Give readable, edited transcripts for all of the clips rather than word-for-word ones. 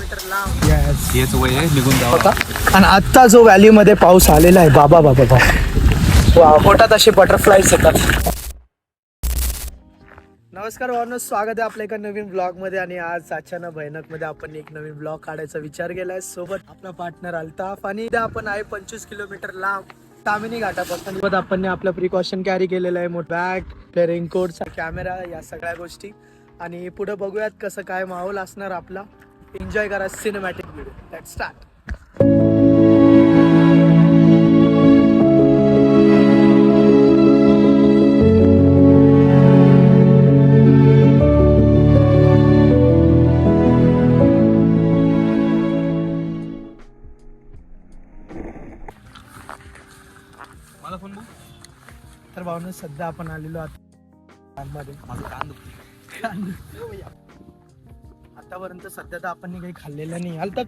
Kilometre लांब हेच वय आहे निघून जावा. होता. आणि आत्ता जो व्हॅलीमध्ये पाऊस आलेला आहे बाबा बाबा बाबा, पोटात असे बटरफ्लायज येतात. नमस्कार भावनो, स्वागत आहे आपल्या एका नवीन ब्लॉग मध्ये. आणि आज अचानक भयानक मध्ये आपण एक नवीन ब्लॉग काढायचा विचार केलाय. सोबत आपला पार्टनर अल्ताफ आणि आपण आहे 25 किलोमीटर लांब तामिनी घाटापासून. सोबत आपण आपलं प्रिकॉशन कॅरी केलेलं आहे, मोठा बॅग, रेनकोट, कॅमेरा, या सगळ्या गोष्टी. आणि पुढे बघूयात कसं काय माहोल असणार आपला. एन्जॉय करा सिनेमॅटिक व्हिडिओ. Let's start. मला फोन बघ. तर भावना सध्या आपण आलेलो मध्ये. माझं कान दुखते. आतापर्यंत सध्या तर आपण काही खाल्लेलं नाही. आता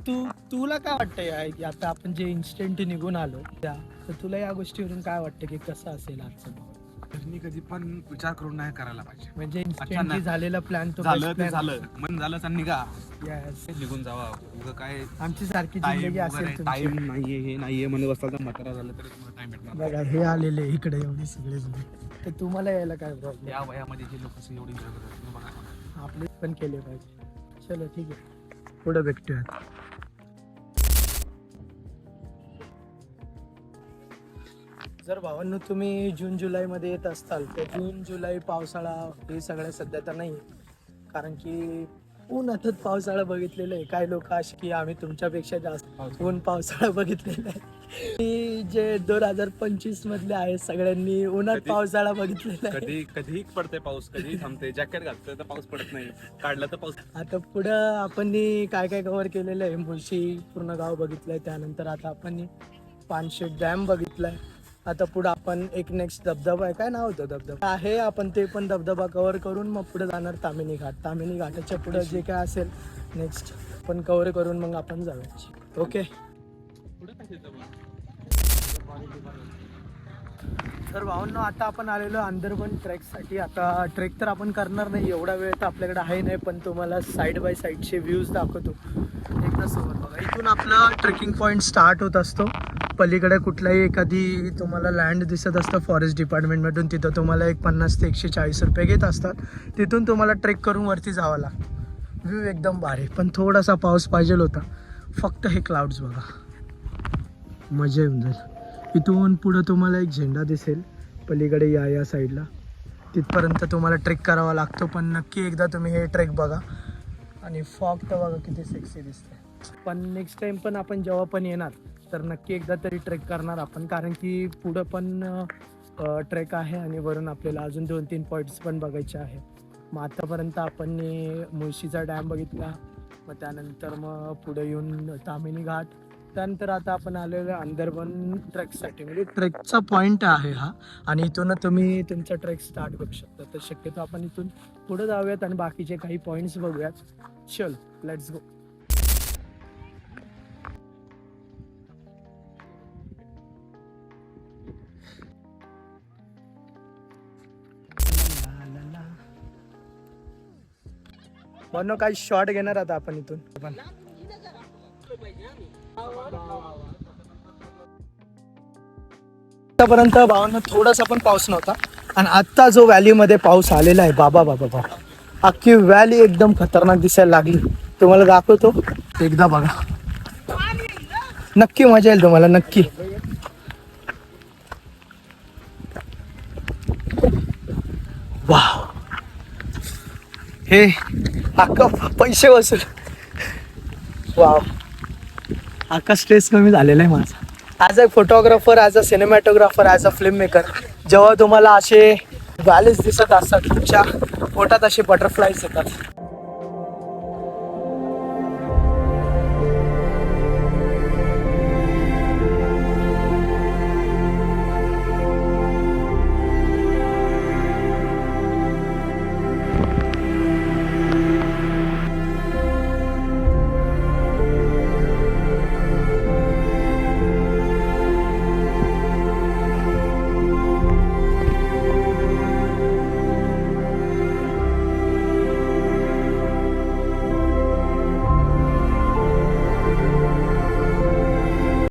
तुला काय वाटतंय की आता आपण जे इन्स्टंट निघून आलो त्या, तर तुला या गोष्टीवरून काय वाटतं की कसं असेल आजचं? मी कधी पण विचार करून नाही करायला पाहिजे. म्हणजे इन्स्टंटली झालेला प्लॅन तो झालं ते झालं, मन झालं तर निघा. Yes. निघून जावा. उगं काय आमची सारखी जिंदगी असेल तुमची. टाइम नाहीये, हे नाहीये म्हणत बसला तर म्हातारा झालं तरी तुम्हाला टाइम भेटणार. बघा हे आलेले इकडे एवढे सगळे जण. तर तुम्हाला यायला काय प्रॉब्लेम? या वयामध्ये जे लोक असं एवढी enjoy करतात, तुम्ही बघा. आपले पण केले पाहिजे. चलो ठीक आहे, पुढे भेटूया. जर भावांनो तुम्ही जून जुलैमध्ये येत असताल तर जून जुलै पावसाळा हे सगळ्या सध्या तर नाही, कारण की उन्हातच पावसाळा बघितलेलं आहे. काही लोक असे की आम्ही तुमच्यापेक्षा जास्त ऊन पावसाळा बघितलेला आहे. की जे 2025 मधले आहे सगळ्यांनी उन्हात पावसाळा बघितलेला आहे. कधी पडते पाऊस, कधी थांबते. जॅकेट घालतोय तर पाऊस पडत नाही, काढलं तर पाऊस. आता पुढं आपण काय काय कव्हर केलेलं आहे. मुळशी पूर्ण गाव बघितलंय, त्यानंतर आता आपण पानशेत डॅम बघितलाय. आता पुढे आपण एक नेक्स्ट धबधबा आहे, काय नाव होतं धबधबा आहे, आपण ते पण धबधबा कव्हर करून मग पुढे जाणार तामिनी घाट. तामिनी घाटाच्या पुढे जे काय असेल नेक्स्ट पण कव्हर करून मग आपण जाऊया. ओके. तर भावांनो आता आपण आलेलो अंदरवन ट्रेकसाठी. आता ट्रेक तर आपण करणार नाही, एवढा वेळ तर आपल्याकडे आहे नाही, पण तुम्हाला साईड बाय साईडचे व्ह्यूज दाखवतो एकदा सोबत. बघा इथून आपला ट्रेकिंग पॉईंट स्टार्ट होत असतो. पलीकडे कुठलाही एखादी तुम्हाला लँड दिसत असतं फॉरेस्ट डिपार्टमेंटमधून, तिथं तुम्हाला एक 50 ते 140 रुपये घेत असतात. तिथून तुम्हाला ट्रेक करून वरती जावं लागतं. व्ह्यू एकदम भारी, पण थोडासा पाऊस पाहिजे होता. फक्त हे क्लाउड्स बघा, मजा येऊन जाईल. इथून पुढं तुम्हाला एक झेंडा दिसेल पलीकडे या साईडला, तिथपर्यंत तुम्हाला ट्रेक करावा लागतो. पण नक्की एकदा तुम्ही हे ट्रेक बघा. आणि फॉग तर बघा किती सेक्सी दिसते. पण नेक्स्ट टाइम पण आपण जेव्हा पण येणार तर नक्की एकदा तरी ट्रेक करणार आपण, कारण की पुढं पण ट्रेक आहे आणि वरून आपल्याला अजून 2-3 पॉईंट्स पण बघायचे आहे. मग आतापर्यंत आपण मुळशीचा डॅम बघितला, मग त्यानंतर मग पुढे येऊन तामिनी घाट, त्यानंतर आता आपण आलेलो अंदरवन ट्रेकसाठी. म्हणजे ट्रेकचा पॉईंट आहे हा, आणि इथून तुम्ही तुमचा ट्रेक स्टार्ट करू शकता. तर शक्यतो आपण इथून पुढे जाऊयात आणि बाकीचे काही पॉईंट्स बघूयात. चल लेट्स गो. म्हणून काही शॉट घेणार आता आपण इथून पण. आतापर्यंत भावांना थोडासा पण पाऊस नव्हता, आणि आत्ता जो व्हॅलीमध्ये पाऊस आलेला आहे बाबा बाबा बाबा, अख्खी व्हॅली एकदम खतरनाक दिसायला लागली. तुम्हाला दाखवतो एकदा बघा, नक्की मजा येईल तुम्हाला नक्की. वाव, हे अख्खा पैसे वसूल. वाव, अख्खा स्ट्रेस कमी झालेला आहे माझा. As a photographer, as a cinematographer, as a film maker, जेव्हा तुम्हाला असे व्हॅलीज दिसत असतात तुमच्या पोटात असे बटरफ्लायज येतात.